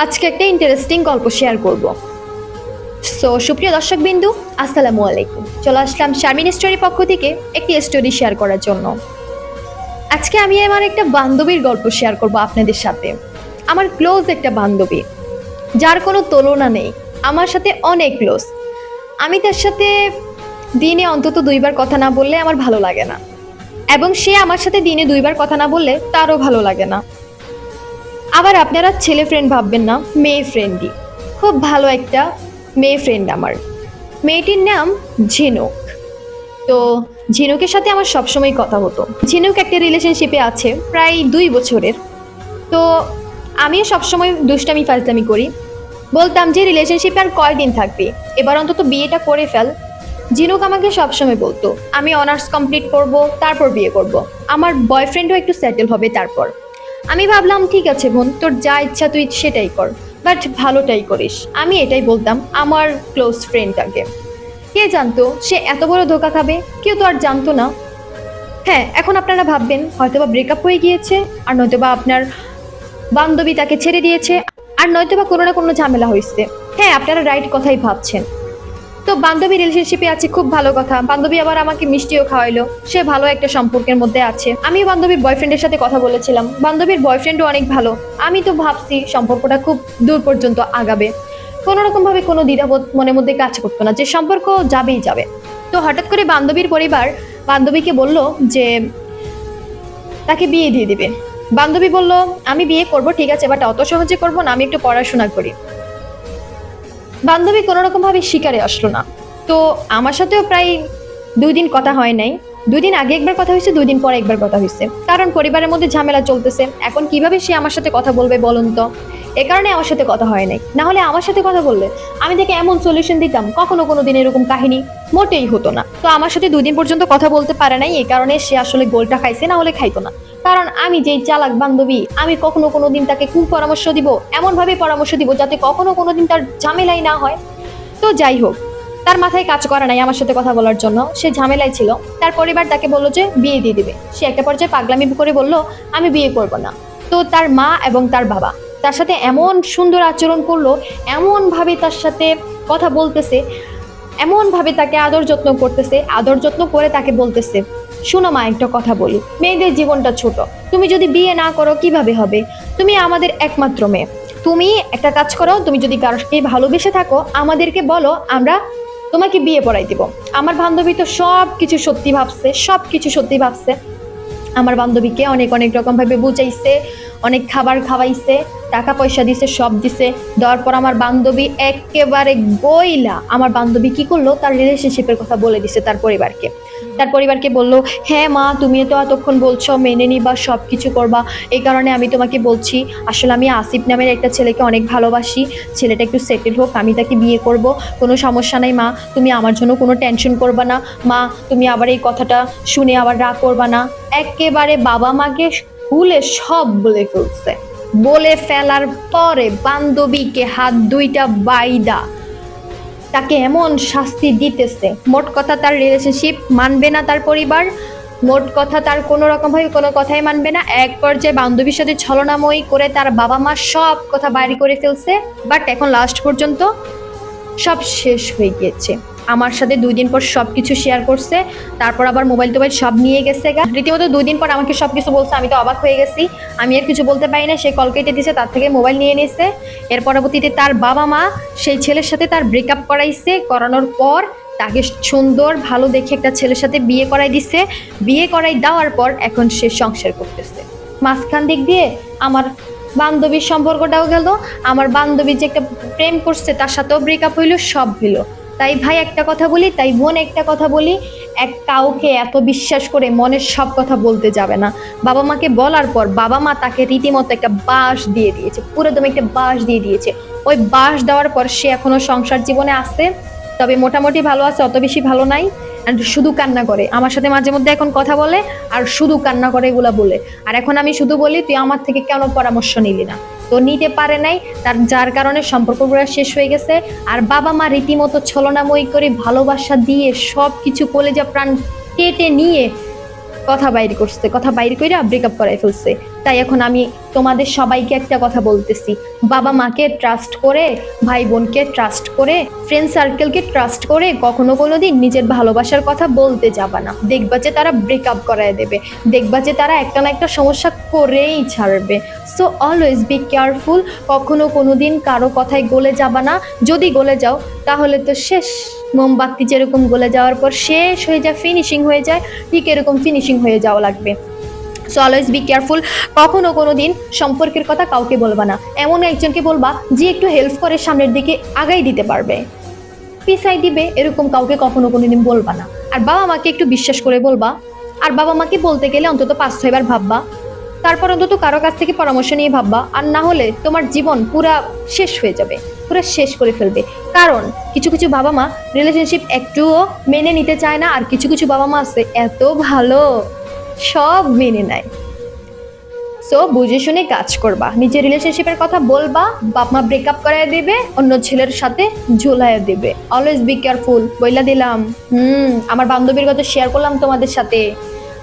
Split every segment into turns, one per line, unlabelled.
আজকে একটা ইন্টারেস্টিং গল্প শেয়ার করব। সুপ্রিয় দর্শক বিন্দু, আসসালামু আলাইকুম। চলে আসলাম শারমিন স্টোরি পক্ষ থেকে একটি স্টোরি শেয়ার করার জন্য। আজকে আমি আমার একটা বান্ধবীর গল্প শেয়ার করব আপনাদের সাথে। আমার ক্লোজ একটা বান্ধবী, যার কোনো তুলনা নেই, আমার সাথে অনেক ক্লোজ। আমি তার সাথে দিনে অন্তত 2বার কথা না বললে আমার ভালো লাগে না, এবং সে আমার সাথে দিনে 2বার কথা না বললে তারও ভালো লাগে না। আবার আপনারা ছেলে ফ্রেন্ড ভাববেন না, মেয়ে ফ্রেন্ডই। খুব ভালো একটা মেয়ে ফ্রেন্ড আমার। মেয়েটির নাম ঝিনুক। তো ঝিনুকের সাথে আমার সবসময় কথা হতো। ঝিনুক একটা রিলেশনশিপে আছে প্রায় 2 বছরের। তো আমিও সবসময় দুষ্টামি ফাজলামি করি, বলতাম যে রিলেশনশিপে আর কয়দিন থাকবি, এবার অন্তত বিয়েটা করে ফেল। ঝিনুক আমাকে সবসময় বলতো আমি অনার্স কমপ্লিট করব, তারপর বিয়ে করব, আমার বয়ফ্রেন্ডও একটু সেটেল হবে তারপর। আমি ভাবলাম ঠিক আছে বোন, তোর যা ইচ্ছা তুই সেটাই কর, বাট ভালোটাই করিস। আমি এটাই বলতাম আমার ক্লোজ ফ্রেন্ডটাকে। কে জানতো সে এত বড় ধোকা খাবে? কেউ তো আর জানতো না। হ্যাঁ, এখন আপনারা ভাববেন হয়তোবা ব্রেকআপ হয়ে গিয়েছে, আর নয়তোবা আপনার বান্ধবী তাকে ছেড়ে দিয়েছে, আর নয়তোবা কোনো না কোনো ঝামেলা হয়েছে। হ্যাঁ, আপনারা রাইট কথাই ভাবছেন। তো বান্ধবী রিলেশনশিপে আছে, খুব ভালো কথা। বান্ধবী আবার আমাকে মিষ্টিও খাওয়াইলো, সে ভালো একটা সম্পর্কের মধ্যে আছে। আমি বান্ধবীর বয়ফ্রেন্ডের সাথে কথা বলেছিলাম, বান্ধবীর বয়ফ্রেন্ডও অনেক ভালো। আমি তো ভাবছি সম্পর্কটা খুব দূর পর্যন্ত আগাবে, কোনো রকম ভাবে কোনো দ্বিধাবোধ মনের মধ্যে কাজ করতো না যে সম্পর্ক যাবেই যাবে। তো হঠাৎ করে বান্ধবীর পরিবার বান্ধবীকে বলল যে তাকে বিয়ে দিয়ে দিবে। বান্ধবী বলল আমি বিয়ে করব, ঠিক আছে, বাট অত সহজে করবো না, আমি একটু পড়াশোনা করি। বান্ধবী কোনো রকম ভাবে শিকারে আসলো না। তো আমার সাথেও প্রায় 2 দিন কথা হয় নাই। 2 দিন আগে একবার কথা হয়েছে, 2 দিন পরে একবার কথা হয়েছে, কারণ পরিবারের মধ্যে ঝামেলা চলতেছে। এখন কিভাবে সে আমার সাথে কথা বলবে বলুন তো? এ কারণে আমার সাথে কথা হয় নাই। না হলে আমার সাথে কথা বললে আমি তাকে এমন সলিউশন দিতাম, কখনো কোনো দিন এরকম কাহিনী মোটেই হতো না। তো আমার সাথে 2 দিন পর্যন্ত কথা বলতে পারে নাই, এই কারণে সে আসলে গোলটা খাইছে, না হলে খাইতো না। কারণ আমি যেই চালাক বান্ধবী, আমি কখনো কোনো দিন তাকে খুব পরামর্শ দিব, এমন ভাবে পরামর্শ দিব যাতে কখনো কোনো দিন তার ঝামেলাই না হয়। তো যাই হোক, তার মাথায় কাজ করা নাই আমার সাথে কথা বলার জন্য, সে ঝামেলায় ছিল। তার পরিবার তাকে বললো যে বিয়ে দিয়ে দিবে। সে একটা পর্যায়ে পাগলামি করে বলল আমি বিয়ে করব না। তো তার মা এবং তার বাবা তার সাথে এমন সুন্দর আচরণ করলো, এমন ভাবে তার সাথে কথা বলতেছে, এমন ভাবে তাকে আদর যত্ন করতেছে, আদর যত্ন করে তাকে বলতেছে শোনো মা, একটা কথা বলি, মেয়েদের জীবনটা ছোট, তুমি যদি বিয়ে না করো কিভাবে হবে? তুমি আমাদের একমাত্র মেয়ে, তুমি একটা কাজ করো, তুমি যদি কারোকে ভালোবেসে থাকো আমাদেরকে বলো, আমরা তোমাকে বিয়ে পড়াই দিব। আমার বান্ধবী তো সব কিছু সত্যি ভাবছে, সব কিছু সত্যি ভাবছে। আমার বান্ধবীকে অনেক অনেক রকম ভাবে বুঝাইছে, অনেক খাবার খাওয়াইছে, টাকা পয়সা দিছে, সব দিছে। দেওয়ার পর আমার বান্ধবী একেবারে গইলা, আমার বান্ধবী কি করলো, তার রিলেশনশিপের কথা বলে দিছে তার পরিবারকে। তার পরিবারকে বললো হ্যাঁ মা, তুমি তো এতক্ষণ বলছো মেনে নিবা, সব কিছু করবা, এই কারণে আমি তোমাকে বলছি, আসলে আমি আসিফ নামের একটা ছেলেকে অনেক ভালোবাসি, ছেলেটা একটু সেটেল হোক, আমি তাকে বিয়ে করব, কোনো সমস্যা নাই মা, তুমি আমার জন্য কোনো টেনশন করবা না মা, তুমি আবার এই কথাটা শুনে আবার রাগ করবা না। একেবারে বাবা মাকে খুলে সব বলে ফেলছে। বলে ফেলার পরে বান্ধবীকে হাত 2টা বাইদা তাকে এমন শাস্তি দিতেছে, মোট কথা তার রিলেশনশিপ মানবে না তার পরিবার, মোট কথা তার কোনো রকম ভাবে কোনো কথাই মানবে না। এক পর্যায়ে বান্ধবীর সাথে ছলনাময়ী করে তার বাবা মা সব কথা বাইরে করে ফেলছে। বাট এখন লাস্ট পর্যন্ত সব শেষ হয়ে গিয়েছে। আমার সাথে 2 দিন পর সবকিছু শেয়ার করছে, তারপর আবার মোবাইল টোবাইল সব নিয়ে গেছে রীতিমতো। 2 দিন পর আমাকে সবকিছু বলছে, আমি তো অবাক হয়ে গেছি, আমি আর কিছু বলতে পারি না। সে কল কেটে দিছে, তার থেকে মোবাইল নিয়ে নিছে। এর পরবর্তীতে তার বাবা মা সেই ছেলের সাথে তার ব্রেকআপ করাইছে, করানোর পর তাকে সুন্দর ভালো দেখে একটা ছেলের সাথে বিয়ে করাই দিছে। বিয়ে করাই দেওয়ার পর এখন সে সংসার করতেছে। মাঝখান দিক দিয়ে আমার বান্ধবীর সম্পর্কটাও গেল, আমার বান্ধবী যে একটা প্রেম করছে তার সাথেও ব্রেকআপ হইলো, সব হইলো। তাই ভাই একটা কথা বলি, তাই বোন একটা কথা বলি, কাউকে এত বিশ্বাস করে মনের সব কথা বলতে যাবে না। বাবা মাকে বলার পর বাবা মা তাকে রীতিমতো একটা বাঁশ দিয়ে দিয়েছে, পুরো দমে একটা বাঁশ দিয়ে দিয়েছে। ওই বাঁশ দেওয়ার পর সে এখনো সংসার জীবনে আছে, তবে মোটামুটি ভালো আছে, অত বেশি ভালো নাই। আর শুধু কান্না করে, আমার সাথে মাঝে মধ্যে এখন কথা বলে আর শুধু কান্না করে, এগুলা বলে। আর এখন আমি শুধু বলি তুই আমার থেকে কেন পরামর্শ নিলি না? তো নিতে পারে নাই, তার যার কারণে সম্পর্কগুলো শেষ হয়ে গেছে। আর বাবা মা রীতিমতো ছলনাময়ী করে ভালোবাসা দিয়ে সব কিছু কলেজা প্রাণ কেটে নিয়ে কথা বাইর করছে, কথা বাইর করে ব্রেকআপ করাই ফেলছে। তাই এখন আমি তোমাদের সবাইকে একটা কথা বলতেছি, বাবা মাকে ট্রাস্ট করে, ভাই বোনকে ট্রাস্ট করে, ফ্রেন্ড সার্কেলকে ট্রাস্ট করে কখনো কোনো দিন নিজের ভালোবাসার কথা বলতে যাবা না। দেখবা যে তারা ব্রেকআপ করায় দেবে, দেখবা যে তারা একটা না একটা সমস্যা করেই ছাড়বে। সো অলওয়েজ বি কেয়ারফুল, কখনো কোনো দিন কারো কথায় গলে যাবা না। যদি গলে যাও তাহলে তো শেষ, মোমবাতি যেরকম গলে যাওয়ার পর শেষ হয়ে যায়, ফিনিশিং হয়ে যায়, ঠিক এরকম ফিনিশিং হয়ে যাওয়া লাগবে। সো অলওয়েজ বি কেয়ারফুল, কখনো কোনো দিন সম্পর্কের কথা কাউকে বলবা না। এমন একজনকে বলবা যে একটু হেল্প করে সামনের দিকে আগাই দিতে পারবে, পিছাই দিবে এরকম কাউকে কখনো কোনো দিন বলবা না। আর বাবা মাকে একটু বিশ্বাস করে বলবা। আর বাবা মাকে বলতে গেলে অন্তত 5-6 বার ভাববা, তারপর অন্তত কারো কাছ থেকে পরামর্শ নিয়ে ভাববা। আর না হলে তোমার জীবন পুরা শেষ হয়ে যাবে, পুরা শেষ করে ফেলবে। কারণ কিছু কিছু বাবা মা রিলেশনশিপ একটুও মেনে নিতে চায় না, আর কিছু কিছু বাবা মা আছে এত ভালো, সব মেনে নেয়। সো বুঝে শুনে কাজ করবা, নিজের রিলেশনশিপের কথা বলবা, বাপ মা ব্রেকআপ করায় দেবে, অন্য ছেলের সাথে ঝুলাইয়া দেবে। অলওয়েজ বি কেয়ারফুল, বইলা দিলাম। আমার বান্ধবীর কথা শেয়ার করলাম তোমাদের সাথে।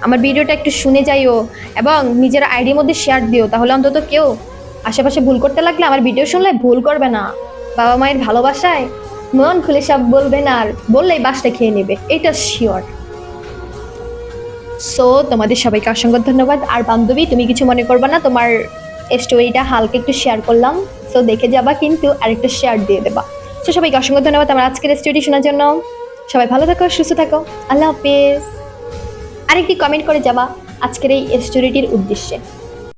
আমার ভিডিওটা একটু শুনে যাইও এবং নিজের আইডির মধ্যে শেয়ার দিও, তাহলে অন্তত কেউ আশেপাশে ভুল করতে লাগলে আমার ভিডিও শুনলে ভুল করবে না। বাবা মায়ের ভালোবাসায় মন খুলে সব বলবে না, আর বললেই বাসটা খেয়ে নেবে, এটা শিওর। সো তোমাদের সবাইকে অসংখ্য ধন্যবাদ। আর বান্ধবী, তুমি কিছু মনে করবে না, তোমার স্টোরিটা হালকা একটু শেয়ার করলাম, সো দেখে যাবা কিন্তু আরেকটা শেয়ার দিয়ে দেবা। সো সবাইকে অসংখ্য ধন্যবাদ আমার আজকের স্টোরি শোনার জন্য। সবাই ভালো থাকো, সুস্থ থাকো, আল্লাহ হাফেজ। আরেকটি কমেন্ট করে যাবা আজকের এই স্টোরিটির উদ্দেশ্যে।